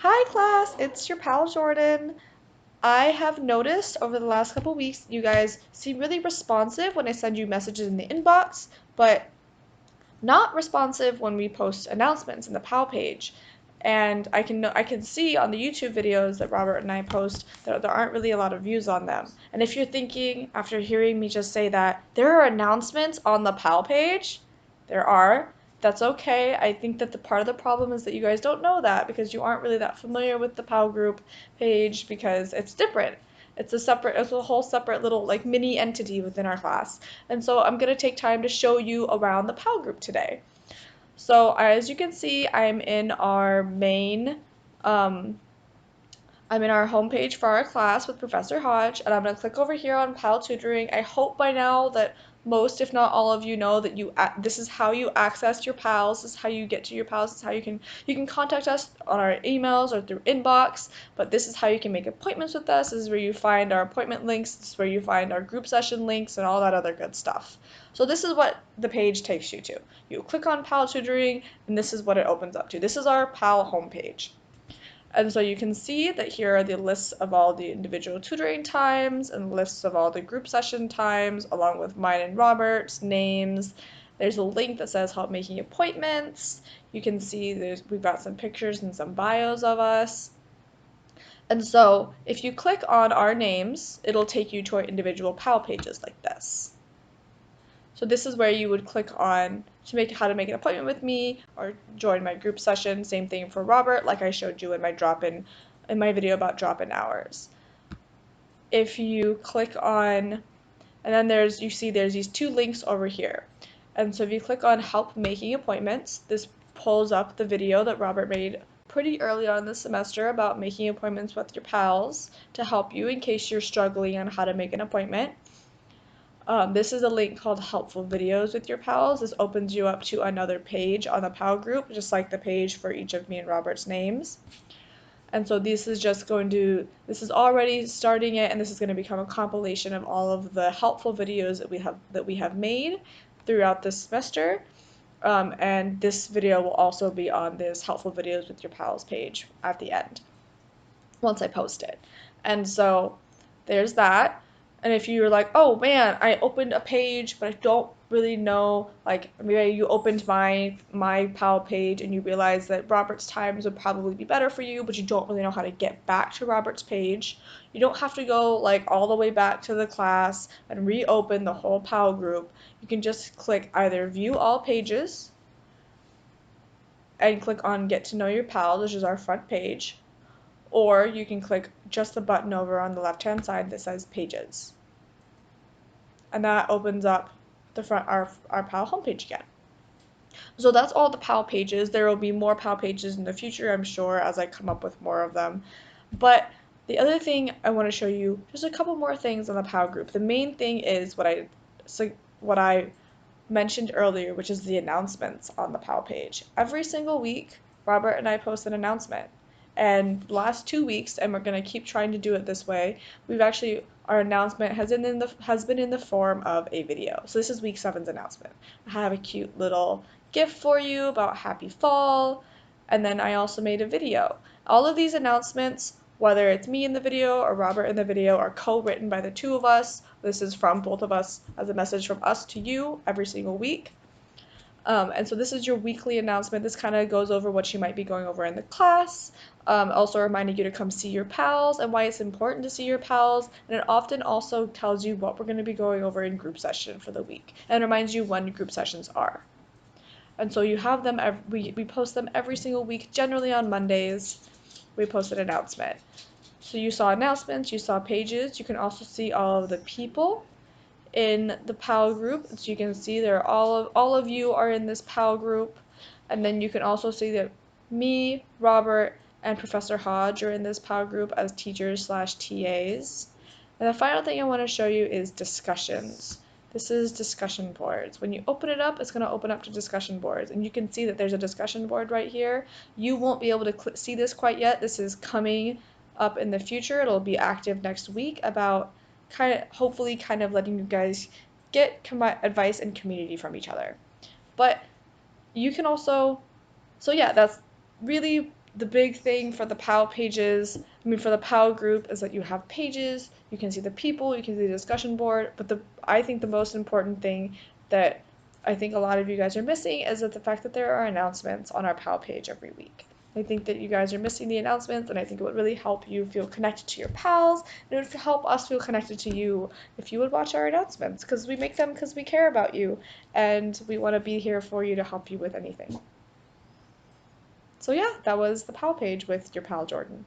Hi class, it's your pal Jordan. I have noticed over the last couple weeks you guys seem really responsive when I send you messages in the inbox, but not responsive when we post announcements in the PAL page. And I can see on the YouTube videos that Robert and I post that there aren't really a lot of views on them. And if you're thinking after hearing me just say that there are announcements on the PAL page, there are. That's okay. I think that the part of the problem is that you guys don't know that because you aren't really that familiar with the PAL group page because it's different. It's a whole separate little like mini entity within our class. And so I'm going to take time to show you around the PAL group today. So as you can see, um, I'm in our homepage for our class with Professor Hodge, and I'm going to click over here on PAL tutoring. I hope by now that most, if not all of you know that this is how you access your PALs, this is how you get to your PALs, this is how you can contact us on our emails or through inbox, but this is how you can make appointments with us. This is where you find our appointment links, this is where you find our group session links and all that other good stuff. So this is what the page takes you to. You click on PAL tutoring and this is what it opens up to. This is our PAL homepage. And so you can see that here are the lists of all the individual tutoring times and lists of all the group session times, along with mine and Robert's names. There's a link that says help making appointments. You can see we've got some pictures and some bios of us. And so if you click on our names, it'll take you to our individual PAL pages like this. So this is where you would click on how to make an appointment with me or join my group session. Same thing for Robert, like I showed you in my video about drop-in hours. If you click on, and then there's these two links over here. And so if you click on help making appointments, this pulls up the video that Robert made pretty early on this semester about making appointments with your pals to help you in case you're struggling on how to make an appointment. This is a link called Helpful Videos with Your Pals. This opens you up to another page on the PAL group, just like the page for each of me and Robert's names. And so this is already starting it, and this is going to become a compilation of all of the helpful videos that we have made throughout this semester. And this video will also be on this Helpful Videos with Your Pals page at the end, once I post it. And so there's that. And if you're like, oh man, I opened a page, but I don't really know, like maybe you opened my PAL page and you realize that Robert's times would probably be better for you, but you don't really know how to get back to Robert's page. You don't have to go like all the way back to the class and reopen the whole PAL group. You can just click either view all pages and click on get to know your pals, which is our front page, or you can click just the button over on the left-hand side that says Pages. And that opens up our PAL homepage again. So that's all the PAL pages. There will be more PAL pages in the future, I'm sure, as I come up with more of them. But the other thing I want to show you, just a couple more things on the PAL group. The main thing is what I mentioned earlier, which is the announcements on the PAL page. Every single week, Robert and I post an announcement. And the last 2 weeks, and we're going to keep trying to do it this way, our announcement has been in the form of a video. So this is week 7's announcement. I have a cute little gift for you about happy fall, and then I also made a video. All of these announcements, whether it's me in the video or Robert in the video, are co-written by the two of us. This is from both of us as a message from us to you every single week. And so this is your weekly announcement. This kind of goes over what you might be going over in the class. Also reminding you to come see your pals and why it's important to see your pals. And it often also tells you what we're going to be going over in group session for the week. And reminds you when group sessions are. And so you have them, we post them every single week, generally on Mondays. We post an announcement. So you saw announcements, you saw pages. You can also see all of the people in the PAL group. So you can see there all of you are in this PAL group, and then you can also see that me, Robert, and Professor Hodge are in this PAL group as teachers/TAs. And the final thing I want to show you is discussions. This is discussion boards. When you open it up, it's going to open up to discussion boards, and you can see that there's a discussion board right here. You won't be able to see this quite yet. This is coming up in the future. It'll be active next week about hopefully kind of letting you guys get advice and community from each other. But you can also, so yeah, that's really the big thing for the PAL pages, for the PAL group is that you have pages, you can see the people, you can see the discussion board, but I think the most important thing that I think a lot of you guys are missing is that the fact that there are announcements on our PAL page every week. I think that you guys are missing the announcements, and I think it would really help you feel connected to your pals, and it would help us feel connected to you if you would watch our announcements, because we make them because we care about you, and we want to be here for you to help you with anything. So yeah, that was the PAL page with your pal Jordyn.